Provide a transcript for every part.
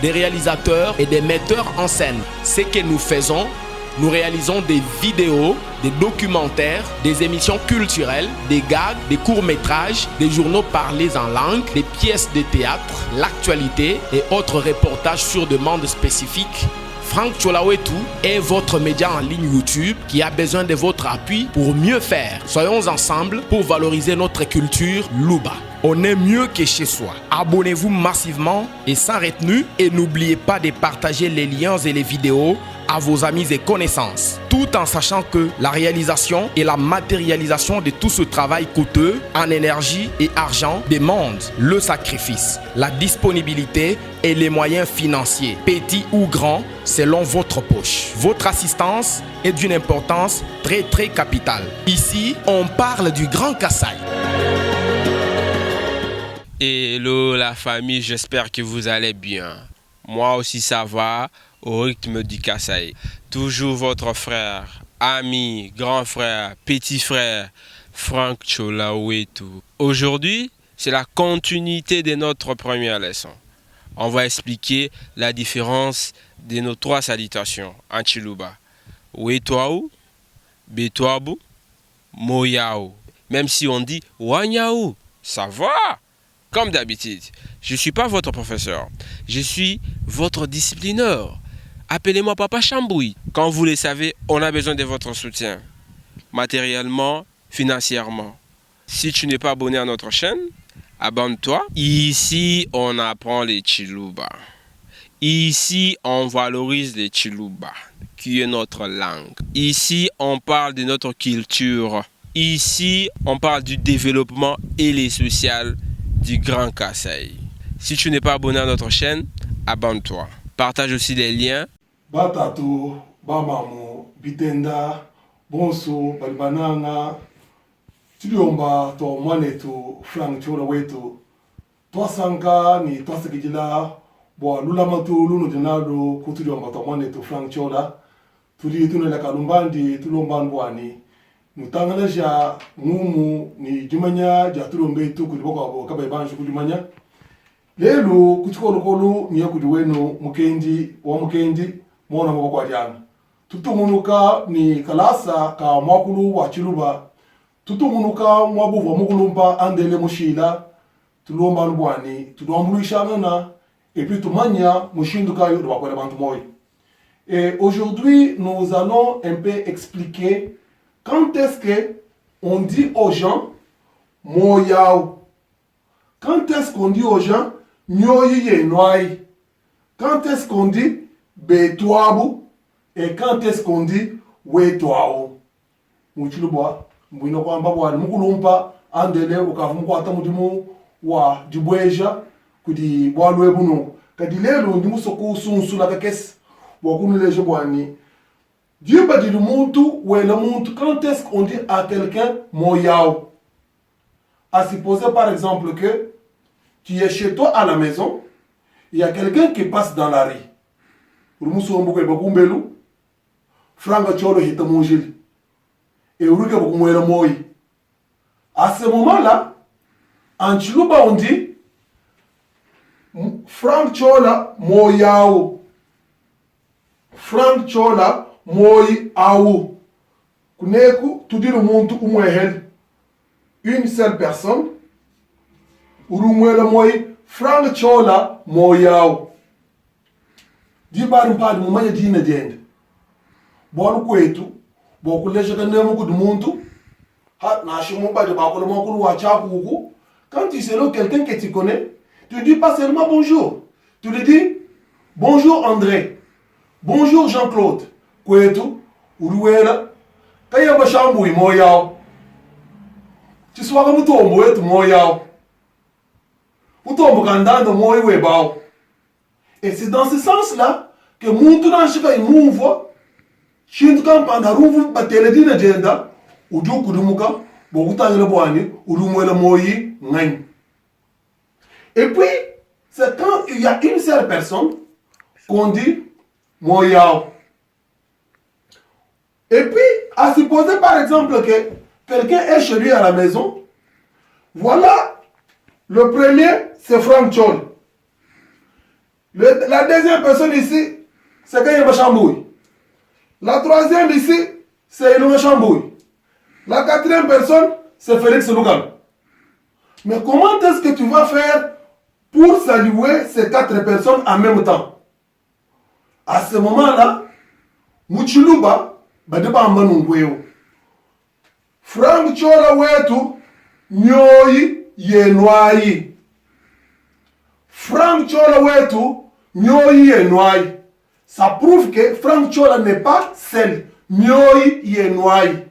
des réalisateurs et des metteurs en scène. Ce que nous faisons, nous réalisons des vidéos, des documentaires, des émissions culturelles, des gags, des courts-métrages, des journaux parlés en langue, des pièces de théâtre, l'actualité et autres reportages sur demande spécifique. Franck Tcholawetu est votre média en ligne YouTube qui a besoin de votre appui pour mieux faire. Soyons ensemble pour valoriser notre culture Luba. On est mieux que chez soi. Abonnez-vous massivement et sans retenue et n'oubliez pas de partager les liens et les vidéos à vos amis et connaissances, tout en sachant que la réalisation et la matérialisation de tout ce travail coûteux en énergie et argent demandent le sacrifice, la disponibilité et les moyens financiers, petits ou grands, selon votre poche. Votre assistance est d'une importance très capitale. Ici, on parle du Grand Kasaï. Hello la famille, j'espère que vous allez bien. Moi aussi ça va. Au rythme du Kasaï. Toujours votre frère, ami, grand frère, petit frère, Franck Tcholawetu. Aujourd'hui, c'est la continuité de notre première leçon. On va expliquer la différence de nos trois salutations en Chiluba. Wetwaou, Betwabu, Moyaou. Même si on dit Wanyaou, ça va. Comme d'habitude, je ne suis pas votre professeur, je suis votre disciplineur. Appelez-moi Papa Chamboui. Quand vous le savez, on a besoin de votre soutien. Matériellement, financièrement. Si tu n'es pas abonné à notre chaîne, abonne-toi. Ici, on apprend les Chiluba. Ici, on valorise les Chiluba, qui est notre langue. Ici, on parle de notre culture. Ici, on parle du développement et les social du Grand Kasaï. Si tu n'es pas abonné à notre chaîne, abonne-toi. Partage aussi les liens. Batatu, Bamamu, Bitenda, Bonso, Balibananga, Tuliomba, to Manetu, Franck Tcholawetu, Twasanka, ni Twasakijila, Boa Lulamatu, Luno Janado, Kutuliomba, to Manetu, Franck Tchola, Tuli Tunela Kalumbandi, Tulomban Boani, Mutanganaja, Mumu, ni Jumanya, Jatulombe, Tukuliboka, Kababanju Kulimanya. Lelo kuchikolokolo niya kudiweno mukendi wa mukendi mona maboko kwa jana. Tutumunuka ni kalasa ka mwakulu wa Chiluba. Tutumunuka mwabuva mukulumpa andele mushila. Tulomba nubwani. Tudombuluishana na. Et puis tumanya mushinduka yodo wakwele bantu moy. Et aujourd'hui, nous allons un peu expliquer quand est-ce que on dit aux gens moyao. Quand est-ce qu'on dit aux gens Nyoyi yenwai. Quand est-ce qu'on dit betwabu et quand est-ce qu'on dit wetwao? Muchilubwa mwino kwamba bwana mukulumpa andele ukavumu ata mudimu wa dibweja kudi bwalwe buno kadi lelo ndimu soko sunsula kakes wakunuleje bwani Dieu ba dit muntu wela muntu. Quand est-ce qu'on dit à quelqu'un moyao? À supposer par exemple que tu es chez toi à la maison, il y a quelqu'un qui passe dans la rue. À ce moment-là, en Chiluba on dit Franck Tchola moyao. Franck Tchola moyao. Kuneku tu dis le monde une seule personne. Urumwela moyi Franck Tchola moyao. Di bari mpadi mumanya dina dende. Bonu kwetu, boku leje kanemu kudumuntu. Ha na shimu badi bakolo mokulu wa chakuku. Quand tu sais quelqu'un que tu connais, tu dis pas seulement bonjour. Tu lui dis bonjour André. Bonjour Jean-Claude. Kwetu uruwela kayamba Chamboui moyao. Tu sois comme toi wetu moyao. Et c'est dans ce sens-là que Mountuna Shika Mouvo, Shintukan Pandaruvu, Bateledina Jenda, Udu Kudumuka, Boguta Leboani, Udumuela Moyi, Nain. Et puis, c'est quand il y a une seule personne qu'on dit Moyao. Et puis, à supposer par exemple que quelqu'un est chez lui à la maison, voilà. Le premier, c'est Franck Tchol. La deuxième personne ici, c'est Kayemba Chambouille. La troisième ici, c'est Ilunga Chambouille. La quatrième personne, c'est Félix Lugan. Mais comment est-ce que tu vas faire pour saluer ces 4 personnes en même temps? À ce moment-là, Muchiluba, Badeba Mbanungweo. Frank Chola Wetu, Nyoi Yenwai. Frank Chola Wetu, Nyoi Yenwai. Ça prouve que Frank Chola n'est pas seul. Nyoi Yenwai.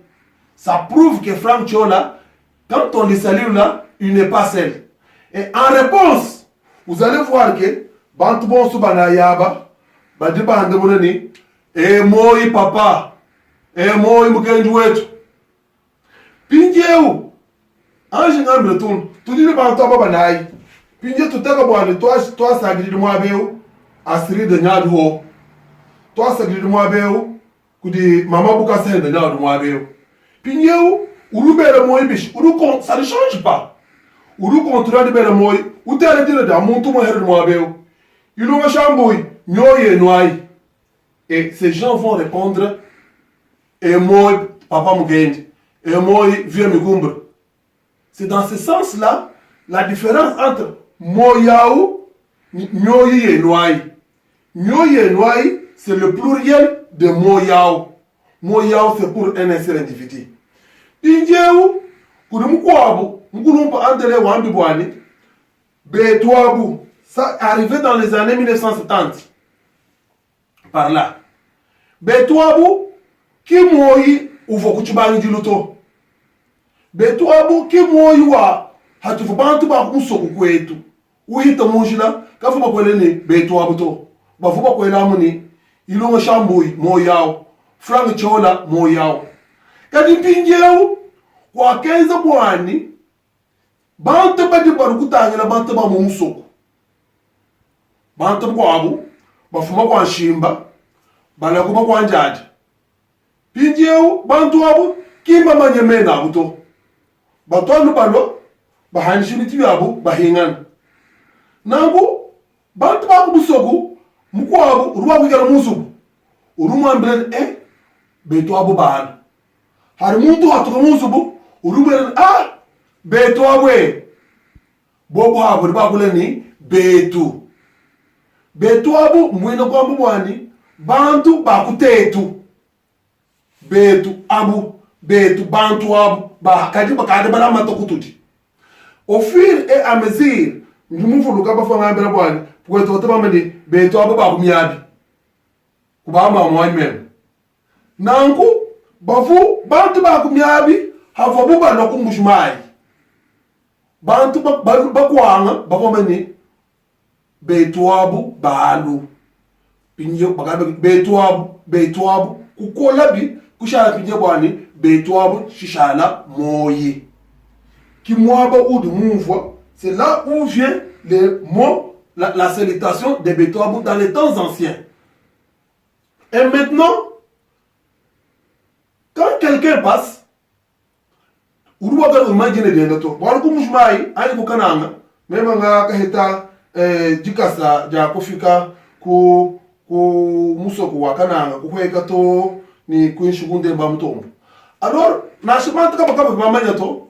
Ça prouve que Frank Chola, quand on le salue là, il n'est pas seul. Et en réponse, vous allez voir que Bantubon Subana Yaba, Badiba Andebonani, et moi papa, et moi Mukenju Wetu. Pinjeu, Ange Nambreton, tu dis le Bantoba Banaï. Pinjeu, tu t'es abonné, toi, ça grille de moi, Béo, Astrid de Nyadho. Toi, ça grille de moi, Béo, que dit Maman Boukassé de Nyadho, Béo. Pinjeu, ou le moi, biche, ou ça ne change pas. Ou le contraire de belle moi, ou t'es allé dire dans mon tout mon de moi, Béo. Il a un chambouille, Nyoye Noaï. Et ces gens vont répondre, et moi, papa Mugend. Et moi, vieux Mugumbre. C'est dans ce sens-là, la différence entre Moyaou, Nyoyi et Noaï. Nyoyi et Noaï, c'est le pluriel de Moyaou. Moyaou, c'est pour un seul individu. Pinjeu, Koudemoukwabou, Moukoulumpa Andele Wambibouani, Betouabou, ça arrivé dans les années 1970. Par là. Betouabou, qui moyi uvokuchibani diluto. Betouabou, qui moyi wa hatufubantu ba kusoku kwetu. Uhita mujila, kafu kwelene Betouabou to. Bafuba kwela muni, ilunga shambui moyao, Frank Chola moyao. Kadi pinjeu, kwa kenza bwani, bante badi barukutangela bante ba mumusoko. Bante bwabu, bafuma kwa shimba, balakuma kwa njaji. Pinjeu, bantu wabu, kimba manyemena abuto. Batwanu balo, bahanishimiti yabu, bahingan. Nangu, bantu babu busoku, mukwabu, ruwa wigara musubu. Uruma mbele, beto abu bahana. Hari muntu hatuka musubu, uruma beto abwe. Bobo habu, ribabule ni, betu. Beto abu, mwina kwa mbwani, bantu bakutetu. Betu abu, betu bantu abu, kadi bakade bala matokututi. Au fur et à mesure, nous voulons que nous fassions un pour être autrement dit, betu abu babu miyabi. Kubama moi même. Nangu, bafu, bantu babu miyabi, hafu buba lokumbushmai. Bantu bakwanga, bafu meni, betu abu balu. Pinyo bagabe betu abu, kukolabi. Kushala pinje bwani betwabu shishala moye. Qui moaba ou de mouvoi, c'est là où vient le mot, la salutation des betwabu dans les temps anciens. Et maintenant, quand quelqu'un passe, uruwaga imagine de noto. Wala kumujmai ani kukananga, même nga kaheta jikasa ja kufika ku musoko wakananga kukweka to ni kuishugunde mbamutombo. Alors, na shimanta kama bamanya to,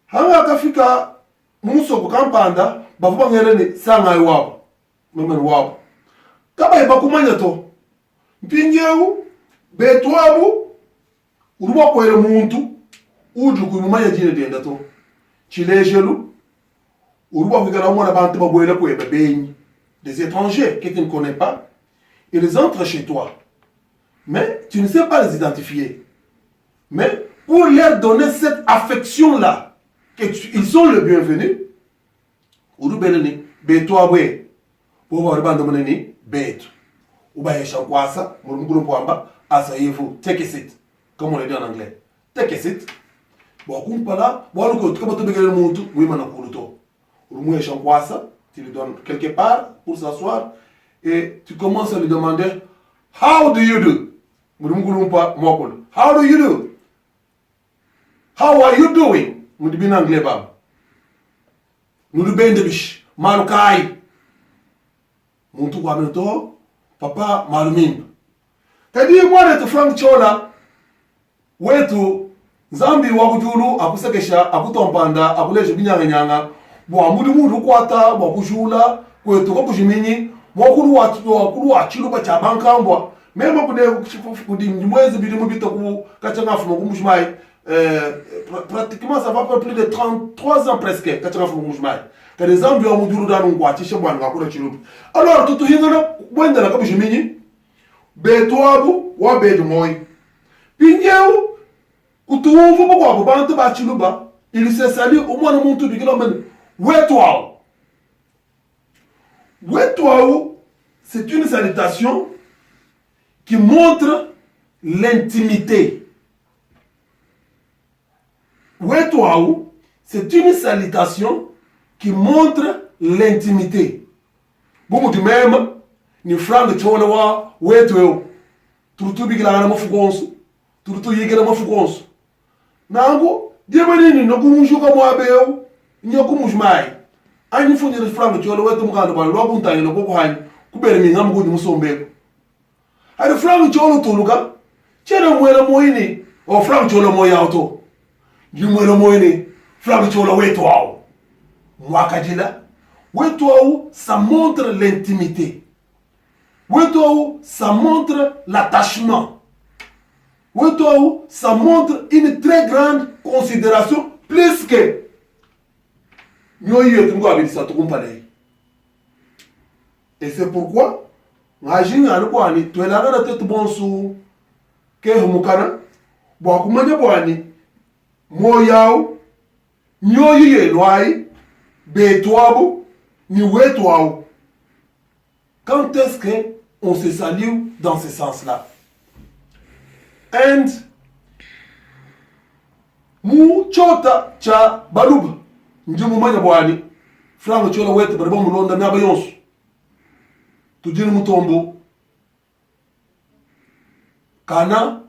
hanga akafika musoko kampanda, bavuba ngereni sanga iwabo, memeni wabo. Kaba iba kumanya to, mpinjeu, betwabu, uruwa kwele muntu, uju kumumanya jine denda to. Chilejelu, uruwa kwigala umwana bantu babwele kwebe benyi. Des étrangers que tu ne connais pas, ils entrent chez toi. Mais tu ne sais pas les identifier. Mais pour leur donner cette affection-là, qu'ils sont les bienvenus, Uru beleni, beto abwe, pour voir le beto. Uba yeshankwasa, murumukuru kwamba, asayevu, take a seat. Comme on le dit en anglais. Take a seat. Bon, kumpala, waluko, tukaba tubegele muntu, wima na kuruto. Urumu yeshankwasa, tu lui donnes quelque part pour s'asseoir et tu commences à lui demander how do you do? How do you do? How are you doing? Mudibina anglais bab. Mudubendebish, malukai. muntu kwa mito papa malumimba kadi mwana to Frank Chola wetu zambi wakujulu akusekesha akutompanda akuleje binyanga bwa mudu kwata bwa kujula kwetu ko kujiminyi wakulu wa chiluba cha bankambwa mema kudi mwezi bidi mubito ku kachanga fumo kumushmai pratiquement ça va faire plus de 33 ans presque kachanga fumo kumushmai kade zambi wa muduru danu ngwachishe bwana ngakula chiluba alors tutu hingana bwenda na kabujiminyi betwabu wa bedu moy pinyeu kutuvu boko bantu ba chiluba il se sali au moins muntu bigilo men wetwaou c'est une salutation qui montre l'intimité. Wetwaou c'est une salutation qui montre l'intimité. Beaucoup de même ni Frank Chola wa wetwaou turutu bigila na mafugonso turutu yigela mafugonso nango diamanini nokumushuka mwabeu nyokumujmai anyi funyi Frank Chola wetu mukando ba lo kuntanye no kokuhanya kubere minga mukudi musombeko ari Frank Chola tuluka chera mwela moyini o Frank Chola moya auto mwela moyini Frank Chola wetu wao mwakajila wetu wao ça montre l'intimité. Wetu ça montre l'attachement. Wetu ça montre une très grande considération plus que et c'est pourquoi ngajini alikuwa twelanga na tetu bonsu ke humukana bwa kumanya bwani moyao nyoyi yelwai betwabo ni wetwao. Quand est-ce qu'on se salue dans ce sens-là? And mu chota cha baluba njumu manya bwani Frank Chola wetu baribo mulonda myaba yonsu tujini mutombo kana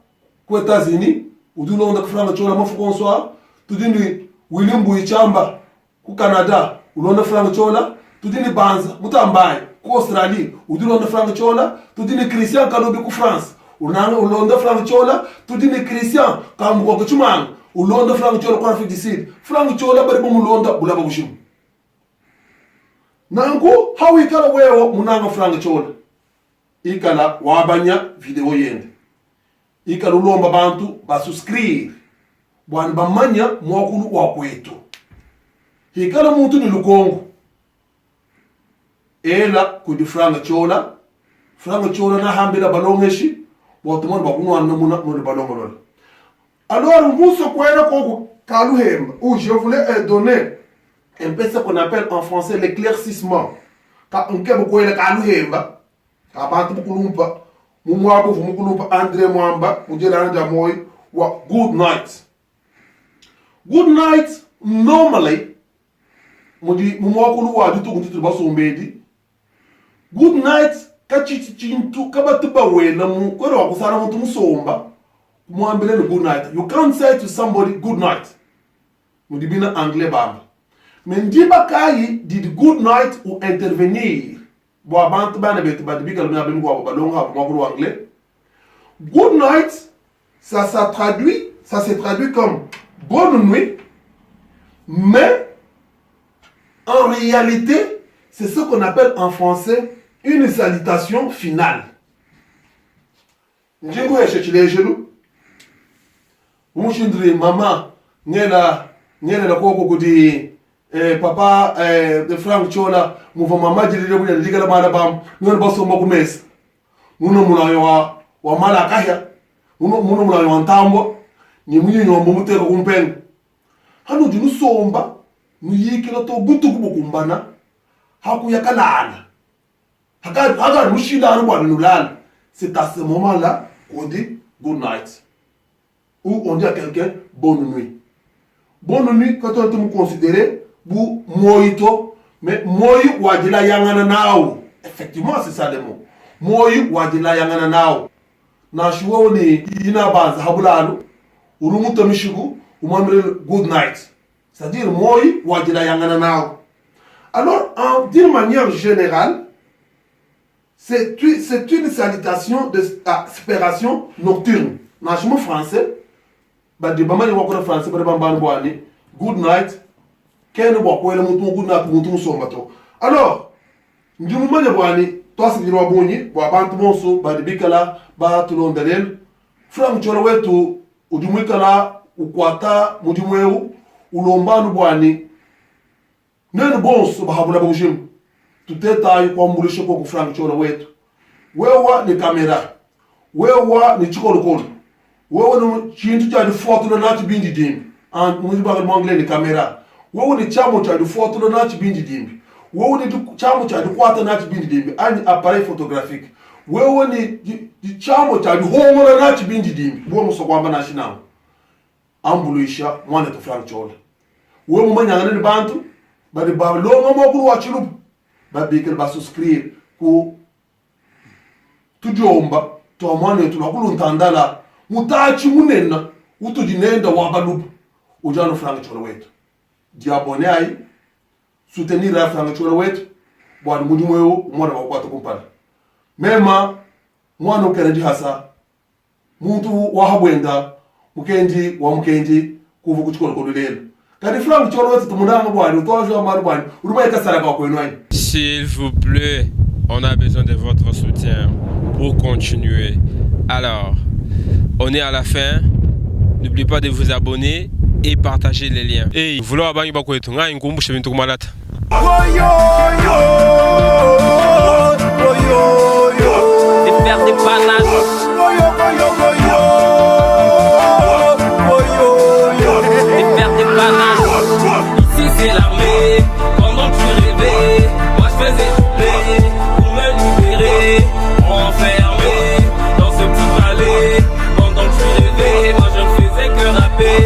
ku Etazini udulonda ku Frank Chola mafukonswa tujini William Buichamba ku Canada ulonda Frank Chola tujini Banza mutambaye ku Australia udulonda Frank Chola tujini Christian Kalobi ku France ulonda Frank Chola tujini Christian Kambuko ku Chumanga ulonda Frank Chola kwa Afrique du Sud Frank Chola baribo mulonda bulaba bushimu nangu hawikala wewo munanga Frank Chola ikala wabanya video yende ikala ulomba bantu basubscribe bwana bamanya mwakulu wa kwetu ikala muntu ni lukongo ela kudi Frank Chola na hambila balongeshi watumani bakunwa namuna mwana balongolola. Alors muso kwena koko kaluhemba où je voulais donner un peu ce qu'on appelle en français l'éclaircissement. Ka nkebo kwela kaluhemba abantu bukulumpa mumwabo vumukulumpa André Mwamba mujela anda moy wa good night. Good night normally mudi mumwakulu wa dutu kuntu basombedi. Good night kachichintu kabatuba wela mu kwero wakusana muntu musomba kumwambele good night. You can't say to somebody good night mudibina anglais bamba. Mendiba kai did good night ou intervenir. Boa bantu bana betu badibika lumya bemu kwa balonga kwa mwakulu anglais. Good night ça se traduit comme bonne nuit, mais en réalité c'est ce qu'on appelle en français une salutation finale. Njingu ya shechile jelu mushindri mama ngela la koko kudi papa de Frank Chola muva mama jilile buya ligala mala bam nyon baso makumesa muno mulayo wa mala kahya muno mulayo wa ntambo ni munyi nyombo mutero kumpenga hanu jinu somba muyikila to butu kubukumbana haku yakalala haka mushila arwa nulala. C'est à ce moment-là qu'on dit good night ou on dit à quelqu'un bonne nuit. Bonne nuit quand on te considérer bu moito mais moyi wadila yangana nao. Effectivement c'est ça le mot. Moyi wadila yangana nao. Na shuwa ni ina banza habulalo urumuta mishigu umamre good night. C'est-à-dire moyi wadila yangana nao. Alors d'une manière générale C'est une salutation d'aspiration nocturne. Dans le français, good night. Good night. Alors, toi c'est dire boni wa bantu monso ba de bikala ba tulon dalel franc choro wetu ujumwikala ukwata mujumweu ulombanu bwani nene bonso ba habula bujim tuteta yuko mulisho ko franc choro wetu wewa ni kamera wewa ni chikolokolo wewa no chintu cha de foto na chibindi dim an muziba mangle ni kamera wewa ni chamo cha de foto na chibindi dim wewe ni chamo cha kwata na chibindi dimbi ani appareil photographique wewe ni chamo cha hongola na chibindi dimbi bo muso kwamba na shina ambuluisha mwana to frank chola wewe manyanga ni bantu bali ba longo mokuru wa chilubu ba bikel ba subscrire ku tujomba to mwana to nakulu ntandala mutachi munena utujinenda wa balubu ujano frank chola wetu diabone ai soutenir la franga chora wetu bwana mujumweo mwana wakwata kumpala mema mwana ukerendi hasa muntu wahabwenda mukendi wa mukendi kuvu kuchikola kodolelo kadi franga chora wetu tumunanga bwana utojo amaru bwana uruma kasara kwa kwenwani. S'il vous plaît, on a besoin de votre soutien pour continuer. Alors, on est à la fin. N'oubliez pas de vous abonner et partager les liens. Et vous voulez abonner à quoi tu as un combo chez Vinto Malata. De faire des panaches. De faire des panaches. Ici c'est l'armée. Pendant que tu rêvais, moi je faisais doubler pour me libérer. Enfermé dans ce petit palais. Pendant que tu rêvais, moi je ne faisais que rapper.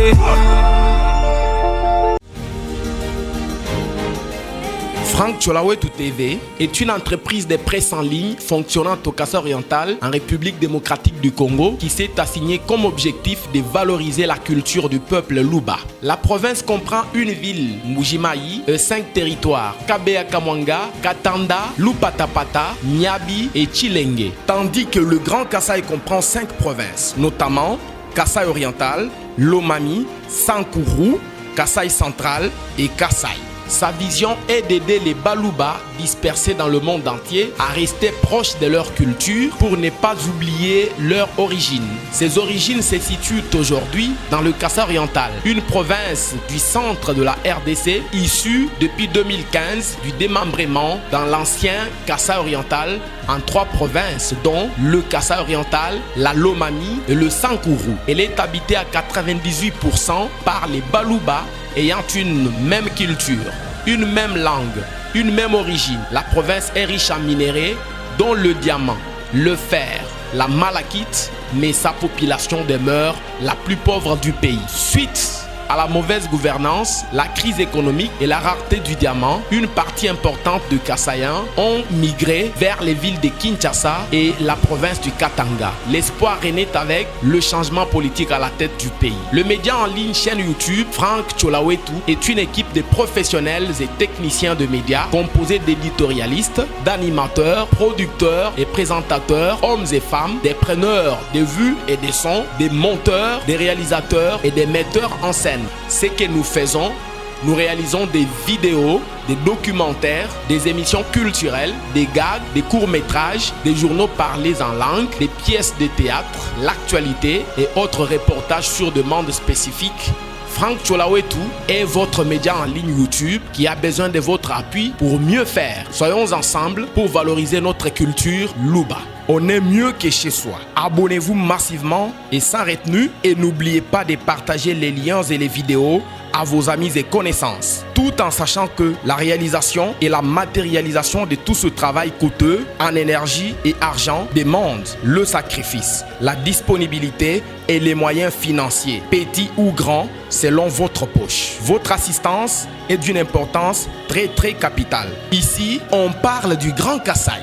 Frank Cholawetu TV est une entreprise de presse en ligne fonctionnant au Kasaï-Oriental en République démocratique du Congo qui s'est assignée comme objectif de valoriser la culture du peuple Luba. La province comprend une ville, Mbujimayi, et 5 territoires, Kabea Kamwanga, Katanda, Lupatapata, Nyabi et Chilenge. Tandis que le Grand Kasaï comprend 5 provinces, notamment Kasaï-Oriental, Lomami, Sankuru, Kasaï central et Kasaï. Sa vision est d'aider les Baluba dispersés dans le monde entier à rester proches de leur culture pour ne pas oublier leur origine. Ces origines se situent aujourd'hui dans le Kasaï-Oriental, une province du centre de la RDC issue depuis 2015 du démembrement dans l'ancien Kasaï-Oriental en 3 provinces dont le Kasaï-Oriental, la Lomami et le Sankuru. Elle est habitée à 98% par les Baluba ayant une même culture, une même langue, une même origine. La province est riche en minéraux, dont le diamant, le fer, la malachite, mais sa population demeure la plus pauvre du pays. Suite à la mauvaise gouvernance, la crise économique et la rareté du diamant, une partie importante de Kasaïens ont migré vers les villes de Kinshasa et la province du Katanga. L'espoir renaît avec le changement politique à la tête du pays. Le média en ligne chaîne YouTube Frank Cholawetu est une équipe de professionnels et techniciens de médias composée d'éditorialistes, d'animateurs, producteurs et présentateurs, hommes et femmes, des preneurs de vues et de sons, des monteurs, des réalisateurs et des metteurs en scène. Ce que nous faisons, nous réalisons des vidéos, des documentaires, des émissions culturelles, des gags, des courts-métrages, des journaux parlés en langue, des pièces de théâtre, l'actualité et autres reportages sur demande spécifique. Frank Cholawetu est votre média en ligne YouTube qui a besoin de votre appui pour mieux faire. Soyons ensemble pour valoriser notre culture Luba. On est mieux que chez soi. Abonnez-vous massivement et sans retenue et n'oubliez pas de partager les liens et les vidéos à vos amis et connaissances, tout en sachant que la réalisation et la matérialisation de tout ce travail coûteux en énergie et argent demandent le sacrifice, la disponibilité et les moyens financiers, petits ou grands, selon votre poche. Votre assistance est d'une importance très capitale. Ici, on parle du Grand Kasaï.